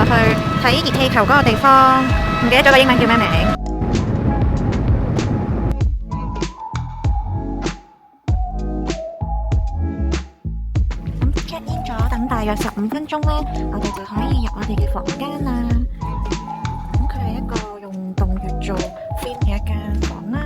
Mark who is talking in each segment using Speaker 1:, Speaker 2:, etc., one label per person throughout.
Speaker 1: 去睇熱氣球嗰個地方，唔記得咗個英文叫咩名。咁 check in 咗，等大約15分鐘呢，我哋就可以入我哋嘅房間啦。咁佢係一個用洞穴做 theme 嘅一間房啦。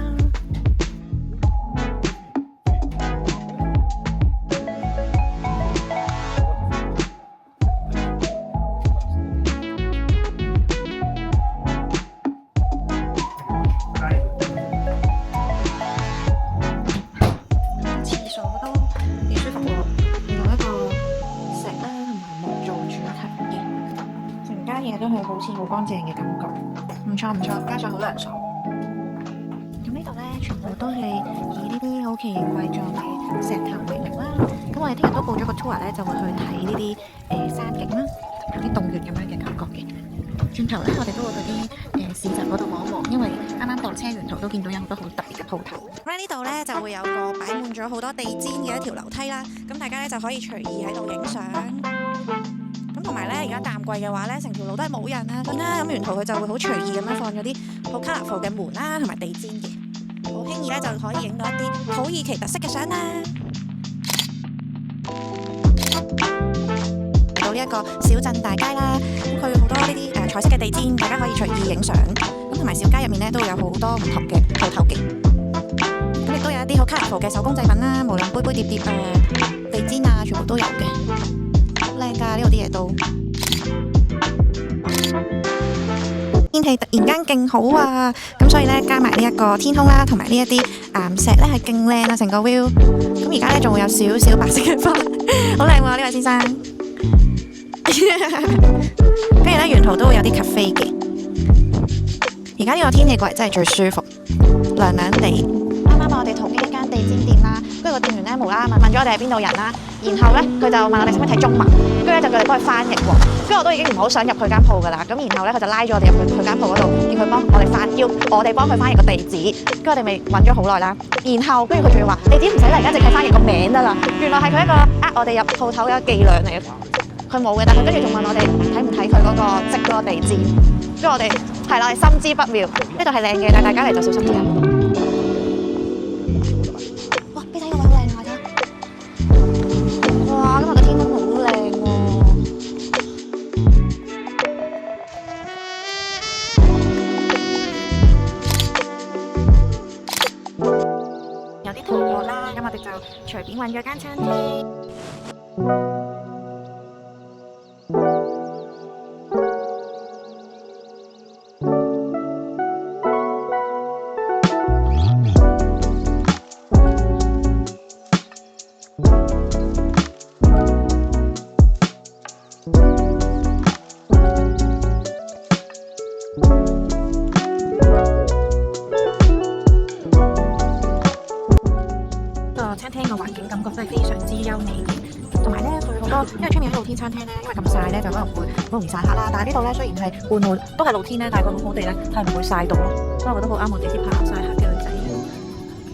Speaker 1: 嘢都係好似好乾淨嘅感覺，唔錯唔錯，加上好涼爽。咁呢度呢，全部都係以呢啲好奇形怪狀嘅石頭為名啦。咁我哋聽日都報咗個 tour 呢，就會去睇呢啲山景啦，有啲洞穴咁樣嘅感覺嘅。轉頭呢，我哋都會去啲市集嗰度望一望，因為啱啱落車沿途都見到有好多好特別嘅鋪頭。咁呢度呢，就會有個擺滿咗好多地氈嘅一條樓梯啦，咁大家呢，就可以隨意喺度影相。同埋咧，而家淡季嘅話咧，成條路都係冇人啦。咁沿途佢就會好隨意咁樣放咗啲好 colourful 嘅門啦，同埋地氈嘅，好輕易咧就可以影到一啲土耳其特色嘅相啦。嚟到呢一個小鎮大街啦，咁佢好多呢啲彩色嘅地氈，大家可以隨意影相。咁同埋小街入面咧都會有好多唔同嘅鋪頭嘅，咁亦都有一啲好 colourful嘅手工製品啦，無論杯杯碟碟啊、地氈啊，全部都有嘅。靚㗎，呢度啲嘢都天氣突然間勁好啊！咁所以咧加埋呢一個天空啦，同埋呢一啲岩石咧係勁靚啊，成個 view。咁而家咧仲會有少少白色嘅花，好靚喎呢位先生。跟住咧沿途都會有啲 cafe 嘅。而家呢個天氣過嚟真係最舒服，涼涼地。啱啱我哋途經一間地氈店啦，跟住個店員咧無啦啦問咗我哋係邊度人啦，然後咧佢就問我哋使唔使睇中文，跟住咧就叫我哋幫佢翻譯喎。跟住我都已經唔好想入佢間鋪噶啦，咁然後咧佢就拉咗我哋入去佢間鋪嗰度，叫佢幫我哋叫我哋幫佢翻譯個地址，跟住我哋咪揾咗好耐啦。然後跟住佢仲要話地址唔使嚟，而家淨係翻譯個名得啦。原來係佢一個我哋入鋪頭嘅伎倆嚟嘅，佢冇嘅，但佢跟住仲問我哋睇唔睇佢嗰個織嗰個地氈，跟住我哋係啦，我哋心知不妙，呢度係靚嘅，但係大家嚟就小心啲啊！哇！今日個天空好靚喎，有啲肚餓啦，咁我哋就隨便揾咗間餐廳。餐廳嘅環境感覺真係非常之優美嘅，同埋咧佢好多，因為出面啲露天餐廳咧，因為咁曬咧就可能會好容易曬黑啦。但係呢度咧雖然係半露，都係露天咧，但係佢好好地咧係唔會曬到咯，所以我覺得好啱我哋啲怕曬黑嘅女仔。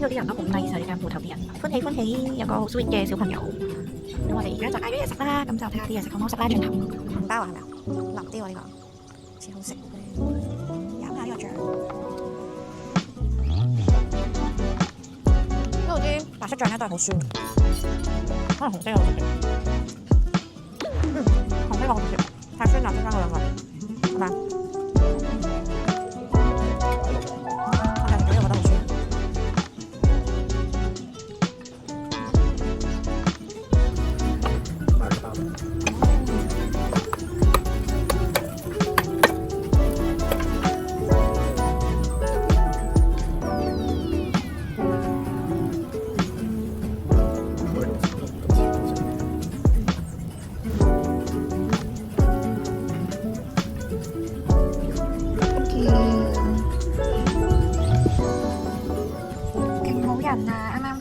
Speaker 1: 呢度啲人都好 nice 啊，呢間鋪頭啲人歡喜歡喜，有個好 sweet 嘅小朋友。咁我哋而家就嗌咗嘢食啦，咁就睇下啲嘢食好唔好食啦。轉頭紅包啊係咪啊？腍啲喎呢個，先好食。飲下呢個醬。啲白色醬咧都係好酸，可能紅色好食啲。紅色好食啲，太酸啦，先生嗰兩個，係咪？我係覺得好酸。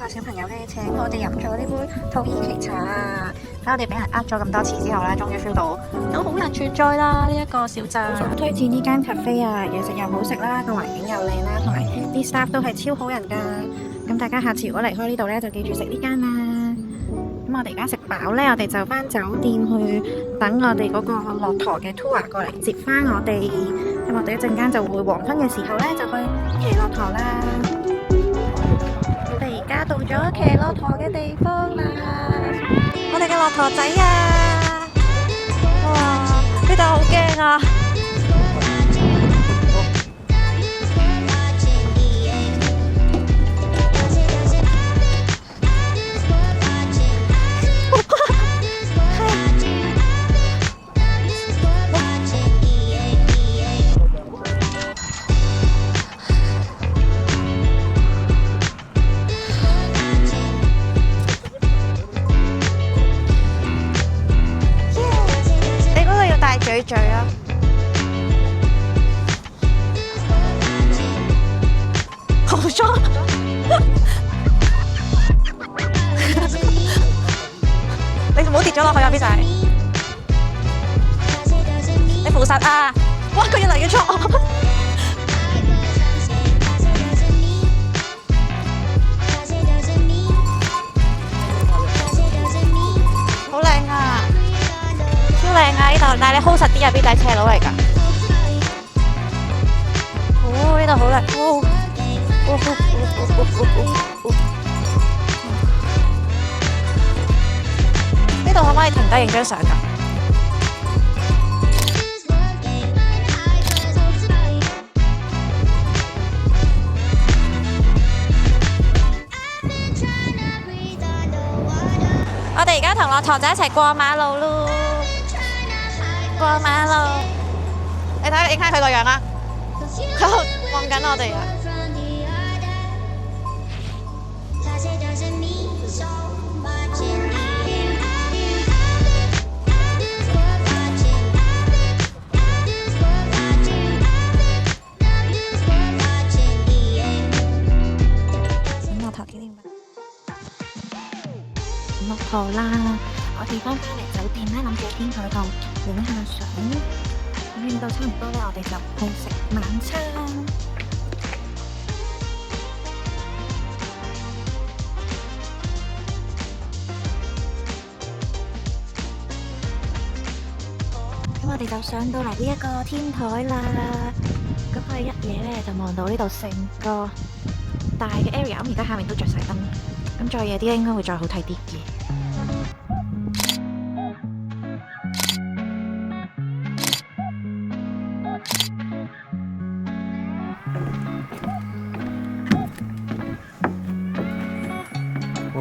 Speaker 1: 小朋友咧請我哋飲咗呢杯土耳其茶啊！睇我哋俾人呃咗咁多次之後咧，終於 feel 到都好難存在啦！呢一個小鎮，推薦呢間 cafe 啊，嘢食又好食啦，個環境又靚啦，同埋啲 staff 都係超好人噶。咁大家下次如果離開呢度咧，就記住食呢間啦。咁我哋而家食飽呢，我哋就返酒店去等我哋嗰個駱駝嘅 tour 過嚟接返我哋。咁我哋一陣間就會黃昏嘅時候呢，就去騎駱駝啦。我哋而家到咗騎駱駝嘅地方啦。我哋嘅駱駝仔啊！哇！呢度好驚啊！嘴嘴啊！好裝！你唔好跌咗落去啊，B 仔！你扶實啊！哇，佢越嚟越錯。好靚啊！超靚啊！呢度，但係你 hold 實啲啊，B 仔斜路嚟㗎。哦，呢度好靚。呢度可唔可以停低影張相㗎？我哋而家同駱駝仔一齊過馬路咯。過馬路，你睇影下佢個樣啦，佢望緊我哋啊！駱駝紀念品，駱駝啦！我哋翻返嚟酒店咧，諗住喺天台度影下相，咁影到差唔多咧，我哋就去食晚餐。咁我哋就上到嚟呢一個天台啦。咁我哋一嘢咧就望到呢度成個大嘅 area。咁而家下面都着晒燈，咁再夜啲應該會再好睇啲嘅。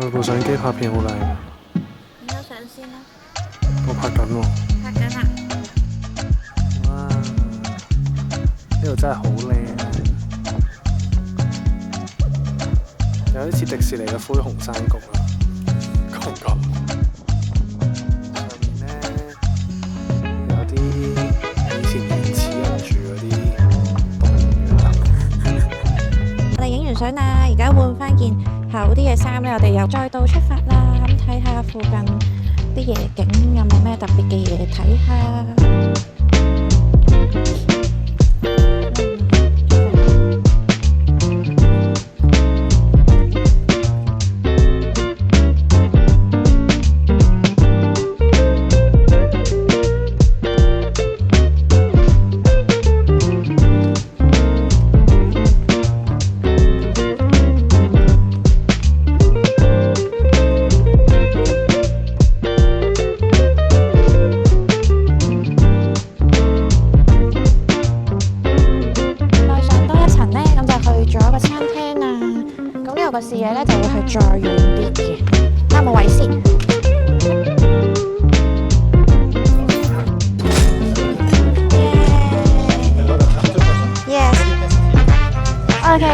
Speaker 2: 我哋部相機拍片好靚。
Speaker 1: 影咗相先啦。
Speaker 2: 我拍緊喎。
Speaker 1: 拍緊啦。
Speaker 2: 哇！呢度真係好靚，有啲似迪士尼嘅灰熊山谷啦，覺唔覺？上面咧有啲以前原始人住嗰啲洞嘅。
Speaker 1: 我哋影完相啦，而家換翻件厚啲嘅衫咧，我哋又再度出發啦。咁睇下附近啲夜景有冇咩特別嘅嘢睇下。個視野咧就會去再遠啲嘅，睇下有冇位先。Yes。OK。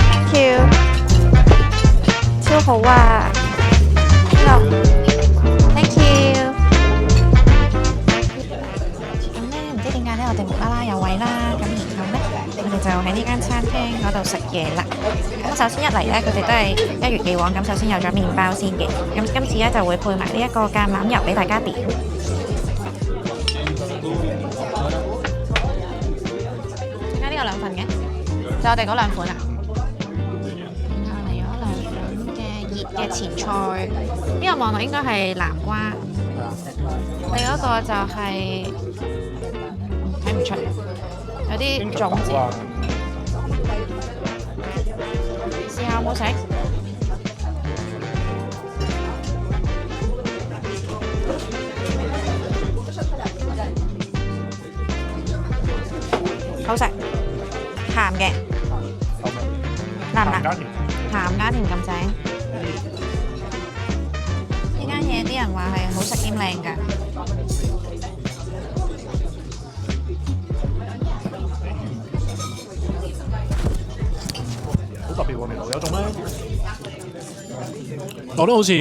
Speaker 1: Thank you。超好啊！好。Thank you。咁咧，唔知點解咧，我哋無啦啦有位啦，咁然後咧。我哋就喺呢間餐廳嗰度食嘢啦。咁首先一嚟咧，佢哋都係一如既往咁，首先有咗麵包先嘅。咁今次咧就會配埋呢一個橄欖油俾大家點。點解呢個兩份嘅？就我哋嗰兩款啊。然後嚟咗涼粉。嘅前菜。呢個望落應該係南瓜，
Speaker 2: 係啊，
Speaker 1: 你嗰個就係睇唔出，有啲種子。
Speaker 2: 啊，
Speaker 1: 試下好唔好食？好食，鹹嘅，辣唔辣？鹹加甜咁正。呢間嘢啲人話係好食兼靚㗎。
Speaker 2: 好特別喎味道，有種咧，我覺得好似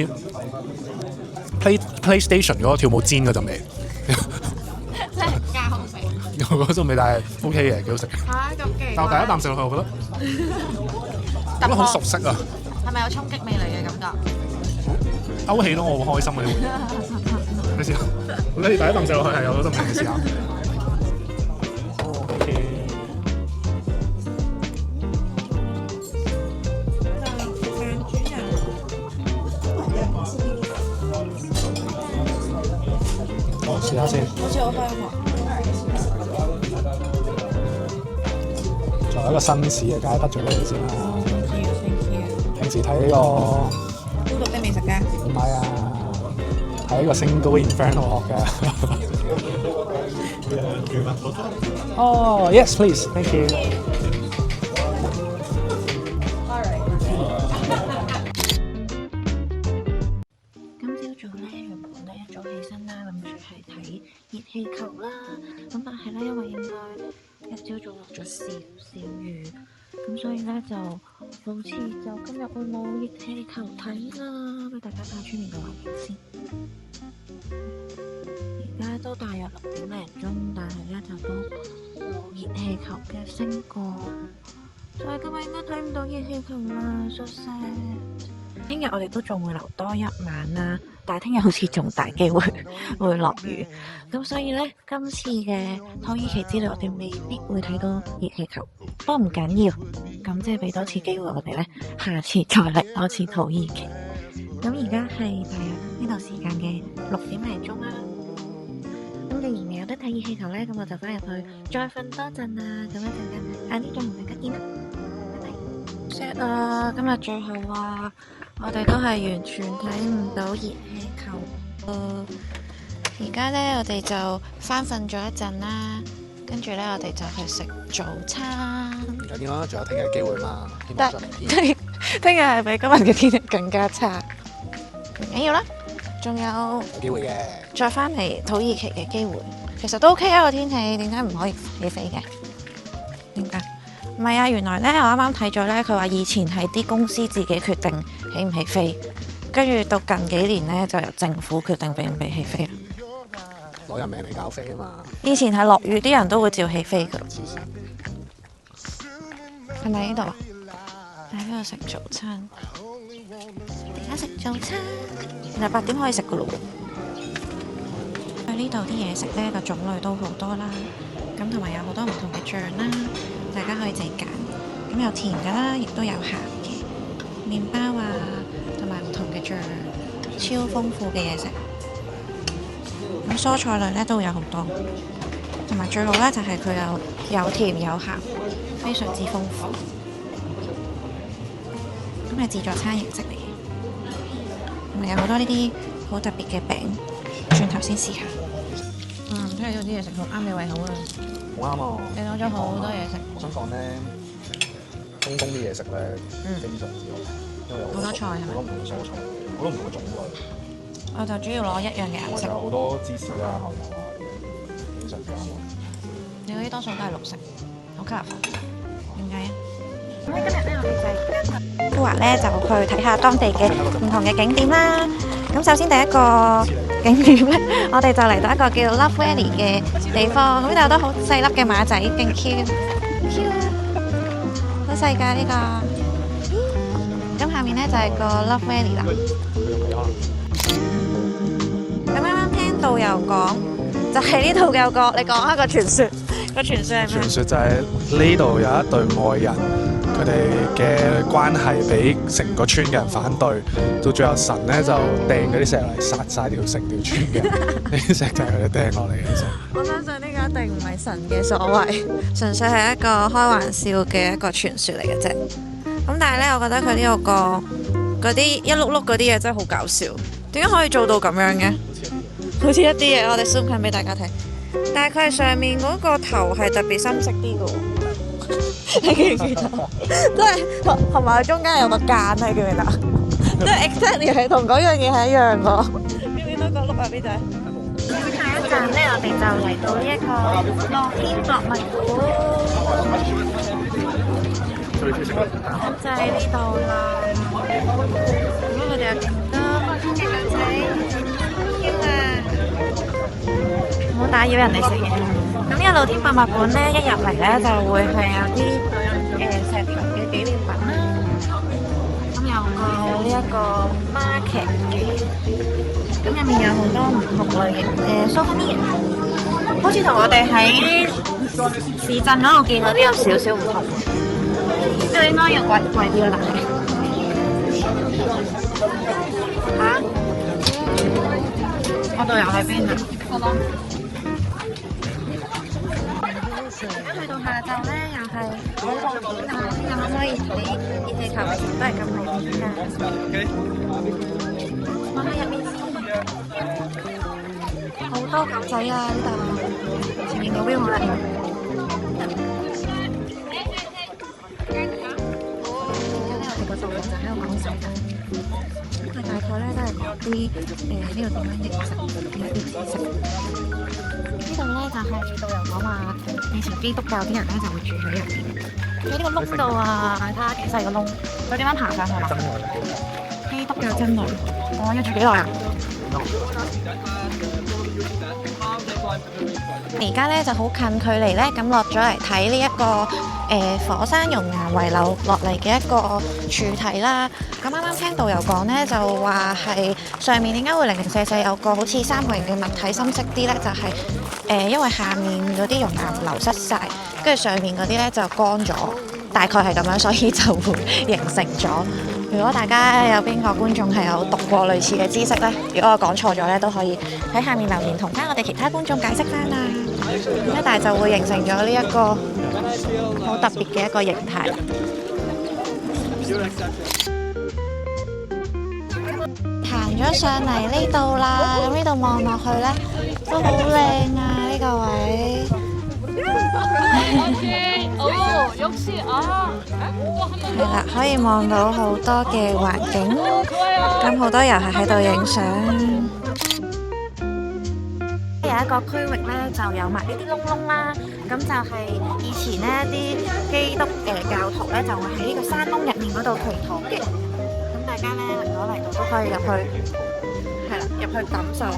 Speaker 2: PlayStation 嗰個跳舞氈嗰陣味，
Speaker 1: 真係加好食。
Speaker 2: 有嗰種味，但係 OK 嘅，幾好食。
Speaker 1: 嚇咁奇怪！
Speaker 2: 但我第一啖食落去，我覺得好熟悉啊，
Speaker 1: 係咪有衝擊味嚟嘅感覺？
Speaker 2: 勾起到我好開心嘅呢回。你試下，你第一啖食落去係有嗰種味，你試下。試下先，
Speaker 1: 好似好香喎。
Speaker 2: 仲有一個紳士嘅，梗係得罪你先啦。
Speaker 1: Thank you。
Speaker 2: 平時睇呢個
Speaker 1: 孤獨的美食家。
Speaker 2: 唔係啊，睇呢個 Single Inferno 學嘅。哦，yes please，thank you。
Speaker 1: 一早起身啦，諗住係睇熱氣球啦。咁但係咧，因為應該一朝早落咗少少雨，咁所以咧就好似就今日會冇熱氣球睇啦。俾大家睇下出面嘅環境先。而家都大約6點零鐘，但係咧就都冇熱氣球嘅升過，所以今日應該睇唔到熱氣球啦。So sad。聽日我哋都仲會留多一晚啦，但係聽日好似仲大機會會落雨，咁所以呢，今次嘅土耳其之旅我哋未必會睇到熱氣球，不過唔緊要，咁即係俾多次機會我哋呢，下次再嚟多次土耳其。咁而家係大約呢度時間嘅6點零鐘啦。咁既然未有得睇熱氣球呢，咁我就翻入去再瞓多陣啦。咁一陣間晏啲再同大家見啦。set 啊！今日最後啊，我哋都係完全睇唔到熱氣球。而家咧，我哋就翻瞓咗一陣啦，跟住咧，我哋就去食早餐。
Speaker 2: 唔緊要啦，仲有聽日嘅機會嘛。
Speaker 1: 但聽日係比今日嘅天氣更加差，唔緊要啦，仲有
Speaker 2: 機會嘅。
Speaker 1: 再翻嚟土耳其嘅機會，其實都 OK 啊個天氣，點解唔可以起飛嘅？點解？唔係啊，原來咧我啱啱睇咗咧，佢話以前係啲公司自己決定起唔起飛，跟住到近幾年咧就由政府決定俾唔俾起飛啦。
Speaker 2: 攞人命嚟搞飛啊嘛！
Speaker 1: 以前係落雨，啲人都會照起飛噶。係咪呢度啊？喺呢度食早餐。而家食早餐，其實8點可以食噶咯喎。喺呢度啲嘢食咧個種類都好多啦，咁同埋有好多唔同嘅醬啦。大家可以自己揀，咁有甜㗎啦，亦都有鹹嘅麵包啊，同埋唔同嘅醬，超豐富嘅嘢食。咁蔬菜類咧都會有好多，同埋最好咧就係佢有甜有鹹，非常之豐富。咁係自助餐形式嚟嘅，同埋有好多呢啲好特別嘅餅，轉頭先試下。聽日呢度啲嘢食好啱你胃口啊！
Speaker 2: 好啱啊！
Speaker 1: 你攞咗好多嘢食。
Speaker 2: 我想講咧，中東啲嘢食咧非常之好，因為有
Speaker 1: 好多菜係咪？
Speaker 2: 好多唔同嘅蔬菜，好多唔同嘅種類。
Speaker 1: 我就主要攞一樣嘅顏色。
Speaker 2: 有好多芝士啊、牛油啊，非常之啱。
Speaker 1: 你嗰啲多數都係綠色，好 colourful。點解啊？咁今日咧，我哋就話咧就去睇下當地嘅唔同嘅景點啦。咁首先第一個景點咧，我哋就嚟到一個叫 Love Valley 嘅地方。咁呢度有都好細粒嘅馬仔，勁 cute 啊！好細㗎呢個。咁下面咧就係個 Love Valley 啦。咁啱啱聽導遊講，就係呢度有個，你講一個傳說。個傳說係咩？
Speaker 2: 傳說就係呢度有一對愛人，佢哋嘅關係俾成個村嘅人反對，到最後神咧就掟嗰啲石嚟殺晒成條村嘅呢啲石就係佢哋掟落嚟嘅啫。
Speaker 1: 我相信呢個一定唔係神嘅所為，純粹係一個開玩笑嘅一個傳說嚟嘅啫。咁但係咧，我覺得佢呢個嗰啲一碌碌嗰啲嘢真係好搞笑，點解可以做到咁樣嘅？好似一啲嘢，我哋 zoom 近俾大家睇。但係佢係上面嗰個頭係特別深色啲嘅喎，你記唔記得？即係同埋中間有個間，你記唔記得？即係 exactly 係同嗰樣嘢係一樣嘅。見唔見到個碌啊？邊仔？下一站咧，我哋就嚟到呢一個樂天博物館。就喺呢度啦。咁佢哋有勁多嘅女仔，好啊！唔好打擾人哋食嘢。咁呢個露天博物館咧，一入嚟咧就會係有啲石頭嘅紀念品啦。咁有個呢一個 market 嘅，咁入面有好多唔同類型嘅 souvenir，好似同我哋喺市鎮嗰度見嗰啲有少少唔同。呢個應該要貴啲啦，但係我導遊喺邊啊？咁去到下晝咧，又係好露天啊！又可唔可以睇熱氣球？都係咁露天㗎。望下入面先，好多狗仔啊！呢度前面個 view 好靚。佢大概咧都係講啲呢度點樣形成嘅一啲知識。呢度咧就係導遊講話，以前基督教啲人咧就會住喺入邊。喺呢個窿度啊，睇下幾細個窿，佢點樣爬上去啊？基督教真女，我要住幾耐啊？而家咧就好近距離咧咁落咗嚟睇呢一個火山熔岩遺留落嚟嘅一個柱體啦。咁啱啱聽導遊講咧，就話係上面點解會零零舍舍有個好似三角形嘅物體深色啲咧？就係因為下面嗰啲熔岩流失晒，跟住上面嗰啲咧就乾咗，大概係咁樣，所以就會形成咗。如果大家有邊個觀眾係有讀過類似嘅知識咧，如果我講錯咗咧，都可以喺下面留言同翻我哋其他觀眾解釋翻啦。咁但係就會形成咗呢一個好特別嘅一個形態。行咗上嚟呢度啦，咁呢度望落去咧都好靚啊！呢個位。係啦，可以望到好多嘅環境，咁好多遊客喺度影相。有一個區域咧就有埋呢啲窿窿啦，咁就係以前呢啲基督教徒咧就會喺呢個山窿入面嗰度祈禱嘅。咁大家咧如果嚟到都可以入去，係啦，入去感受下。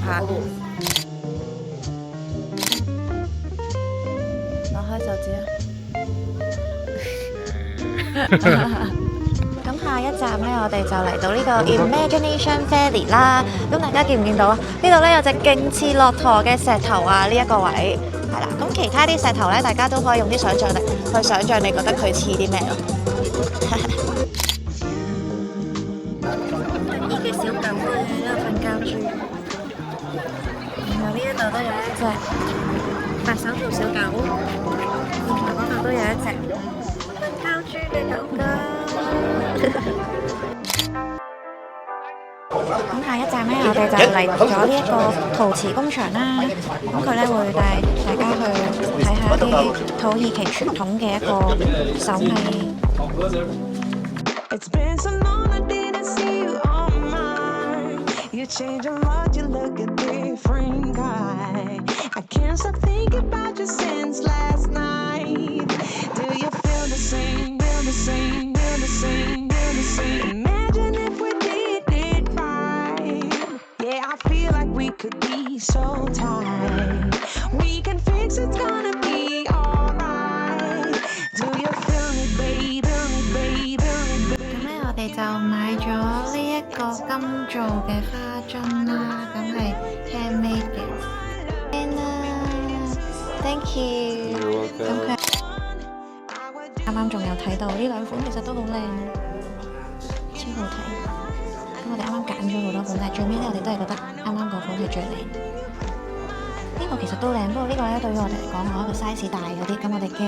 Speaker 1: 攞開手指啊！咁下一站咧，我哋就嚟到呢個 Imagination Valley 啦。咁大家見唔見到啊？呢度咧有隻勁似駱駝嘅石頭啊！呢一個位係啦。咁其他啲石頭咧，大家都可以用啲想像力去想像，你覺得佢似啲咩咯？呢嘅小狗咧喺度瞓覺豬，然後呢一度都有一隻白手套小狗，然後嗰度都有一隻膠豬嘅狗狗。咁下一站咧，我哋就嚟咗呢一個陶瓷工場啦。咁佢咧會帶大家去睇下啲土耳其傳統嘅一個手藝。我哋就買咗呢一個金做嘅花樽啦，咁係 handmade 嘅。Thank you。咁佢啱啱仲有睇到呢兩款，其實都好靚，超好睇。咁我哋啱啱揀咗好多款，但係最尾咧我哋都係覺得啱啱嗰款係最靚。呢個其實都靚，不過呢個咧對於我哋嚟講，我一個 size 大嗰啲，咁我哋驚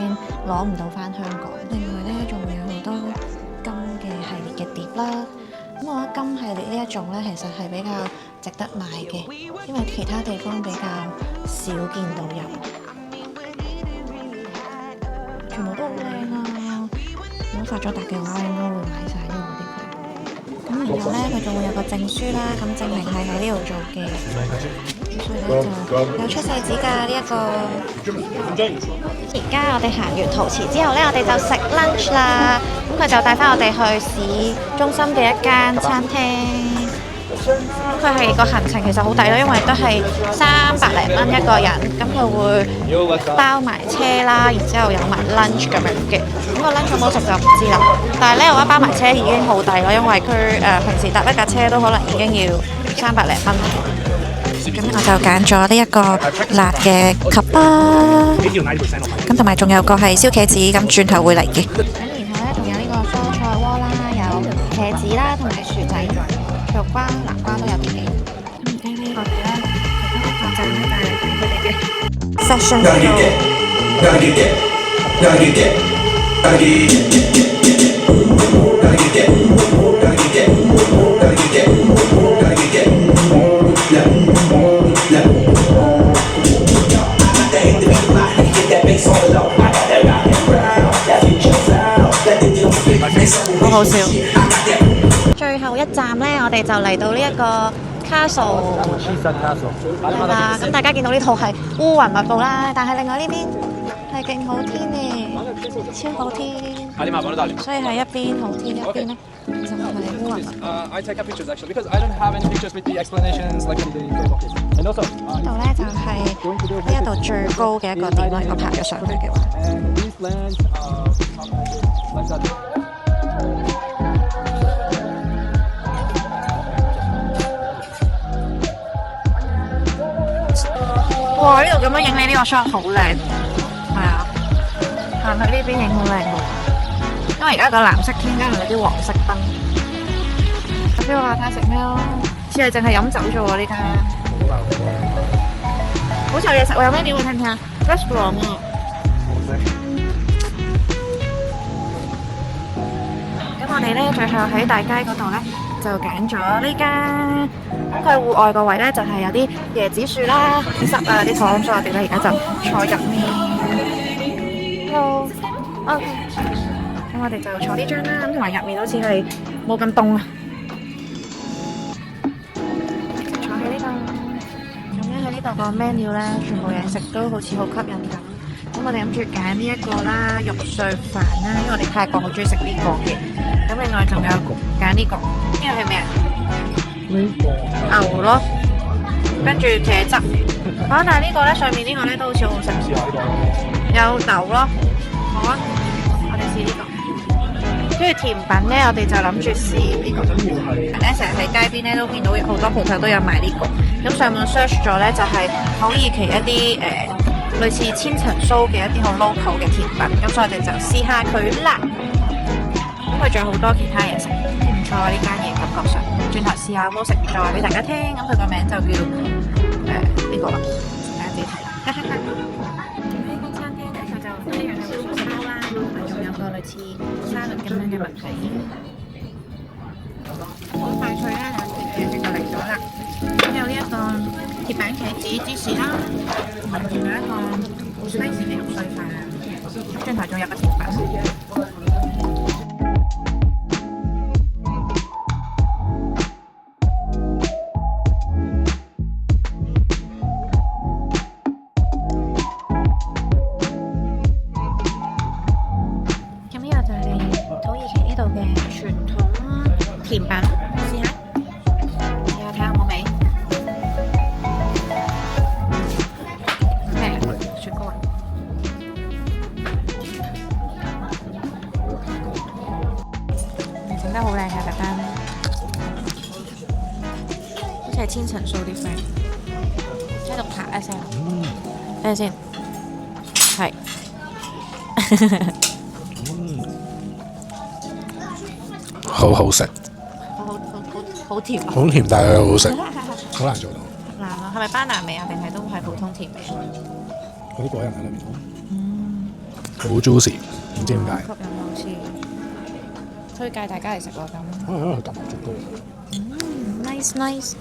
Speaker 1: 攞唔到翻香港。另外咧仲會有好多金嘅系列嘅碟啦。咁我覺得金系列呢一種咧，其實係比較值得買嘅，因為其他地方比較少見到有，全部都好靚啊！如果發咗達嘅話，應該會買晒呢啲佢。咁然後咧，佢仲會有個證書啦，咁證明係喺呢度做嘅。所以咧就有出世紙㗎呢一個。而家我哋行完陶瓷之後咧，我哋就食 lunch 啦。咁佢就帶翻我哋去市中心嘅一間餐廳。佢係個行程其實好抵咯，因為都係300零蚊一個人，咁佢會包埋車啦，然之後有埋 lunch 咁樣嘅。咁個 lunch 好唔好食就唔知啦。但係咧，我覺得包埋車已經好抵咯，因為佢平時搭一架車都可能已經要300零蚊。咁我就揀咗呢一個辣嘅及啦，咁同埋仲有個係燒茄子，咁轉頭會嚟嘅。咁然後咧仲有呢個蔬菜鍋啦，有茄子啦，同埋薯仔、肉瓜、南瓜都有嘅。咁而家呢我哋咧就陣咧就係睇佢哋嘅 session show。好好笑！最後一站呢，我哋就嚟到呢一個 castle 係啦。咁大家見到呢度係烏雲密布啦，但係另外呢邊係勁好天嘅，超好天。所以係一邊好天，一邊呢就係烏雲密布。呢度呢就係呢一度最高嘅一個點啦，如果爬咗上去嘅話。哇！呢度咁樣影你呢個 shot 好靚，係啊，行去呢邊影好靚喎。因為而家個藍色天加埋有啲黃色燈。咁你話睇食咩咯？似係淨係飲酒啫喎呢間。好似有嘢食喎，有咩料會聽唔聽啊 ？Restaurant 啊。咁我哋咧最後喺大街嗰度咧就揀咗呢間。咁佢戶外個位咧就係有啲椰子樹啦、啲濕啊、啲糖，所以我哋咧而家就坐入面。Hello，OK。咁我哋就坐呢張啦，咁同埋入面好似係冇咁凍啊。坐喺呢度，咁樣喺呢度個 menu 咧，全部嘢食都好似好吸引咁。咁我哋諗住揀呢一個啦，肉碎飯啦，因為我哋泰國好中意食呢個嘅。咁另外仲有揀呢個，呢個係咩啊？牛咯，跟住茄汁。但係呢個咧，上面呢個咧都好似好好食。有豆咯，好啊，我哋試呢個。跟住甜品咧，我哋就諗住試呢個。咧成日喺街邊咧都見到好多鋪頭都有賣呢個。咁上網 search 咗咧，就係土耳其一啲類似千層酥嘅一啲好 local 嘅甜品。咁所以我哋就試下佢啦。咁佢仲有好多其他嘢食，唔錯呢間嘢感覺上。轉頭試下有冇食，再話俾大家聽。咁佢個名就叫呢個啦，大家自己睇啦。呢間餐廳咧，佢就一樣係會薯包啦，同埋仲有個類似沙律咁樣嘅物體。好快脆啦，兩碟嘢就嚟咗啦。咁有呢一個鐵板茄子芝士啦，同埋仲有一個西式嘅肉碎飯。轉頭仲有個甜品。甜品，試下睇下有冇味。咩？雪糕啊！整得好靚嘅特登，好似係千層酥啲 friend。喺度啪一聲，等陣先，係。
Speaker 2: 好好食，
Speaker 1: 好甜啊！
Speaker 2: 好甜但係又好食，好難做到。
Speaker 1: 難啊，係咪班拿味啊？定係都係普通甜味？
Speaker 2: 嗰啲果仁喺裏面，好 juicy，唔知點解。
Speaker 1: 吸引好似推介大家嚟食喎咁。
Speaker 2: 可能因為佢撳足高。
Speaker 1: nice。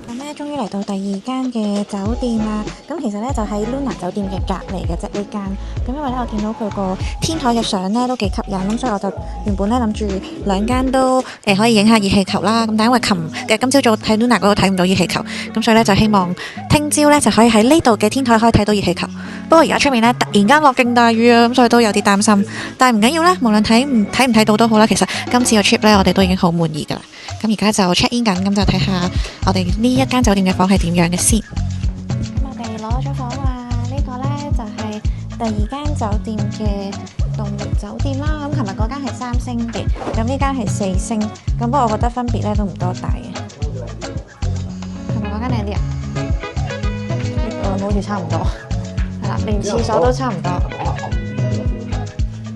Speaker 1: 咁咧，終於嚟到第二間嘅酒店啦。咁其實咧就喺 Luna 酒店嘅隔離嘅啫呢間。咁因為咧我見到佢個天台嘅相咧都幾吸引，咁所以我就原本咧諗住兩間都可以影下熱氣球啦。咁但因為今朝早喺 Luna 嗰度睇唔到熱氣球，咁所以咧就希望聽朝咧就可以喺呢度嘅天台可以睇到熱氣球。不過而家出面咧突然間落勁大雨啊，咁所以都有啲擔心。但係唔緊要啦，無論睇唔睇到都好啦。其實今次個 trip 咧我哋都已經好滿意㗎啦。咁而家就 check in 緊，咁就睇下我哋呢一間酒店嘅房係點樣嘅先。咁我哋攞咗房啦，呢個呢就係第二間酒店嘅洞穴酒店啦。咁琴日嗰間係3星嘅，咁呢間係4星。咁不過我覺得分別咧都唔多大嘅。琴日嗰間靚啲啊？好似差唔多，係啦，連廁所都差唔多。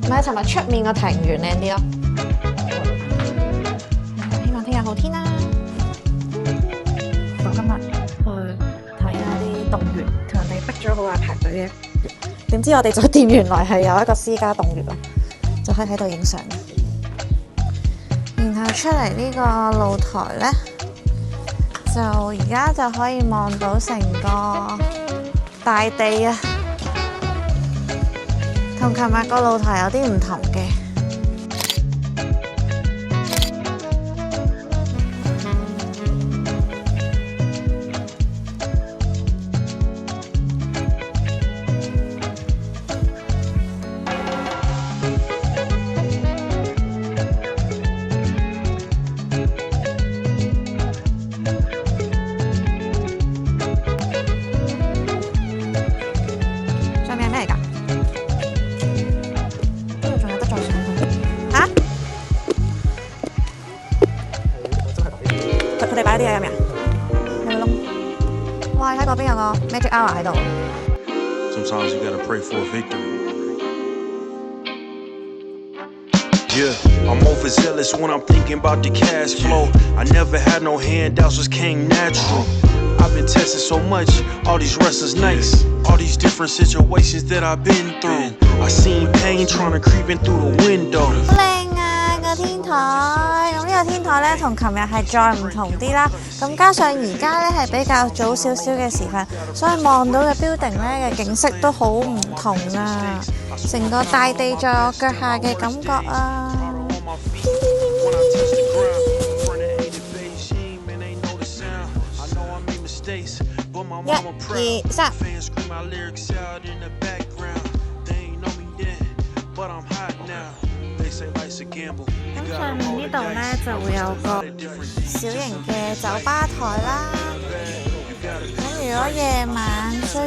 Speaker 1: 唔係，尋日出面個庭園靚啲咯。聽日好天啦！我今日去睇下啲洞穴，同人哋逼咗好耐排隊嘅。點知我哋酒店原來係有一個私家洞穴咯，就可以喺度影相。然後出嚟呢個露台呢，就而家就可以望到成個大地啊，同琴日個露台有啲唔同嘅。佢哋擺啲嘢入面，有個窿。哇！喺嗰邊有個 Magic Hour 喺度。
Speaker 3: Sometimes you gotta pray for a victory. Yeah, I'm overzealous when I'm thinking about the cash flow. I never had no handouts, just came natural. I've been tested so much, all these restless nights, all these different situations that I've been through. I seen pain trying to creep in through the window.
Speaker 1: 好靚啊個天台！咁呢個天台咧同琴日係再唔同啲啦。咁加上而家咧係比較早少少嘅時分，所以望到嘅 building 咧嘅景色都好唔同啊！成個大地在我腳下嘅感覺啊！1、2、3。咁上面呢度呢，就會有個小型嘅酒吧台啦。咁如果夜晚需要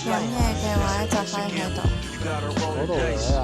Speaker 1: 飲嘢嘅話，就可以喺度。
Speaker 2: 嗰度嚟啊！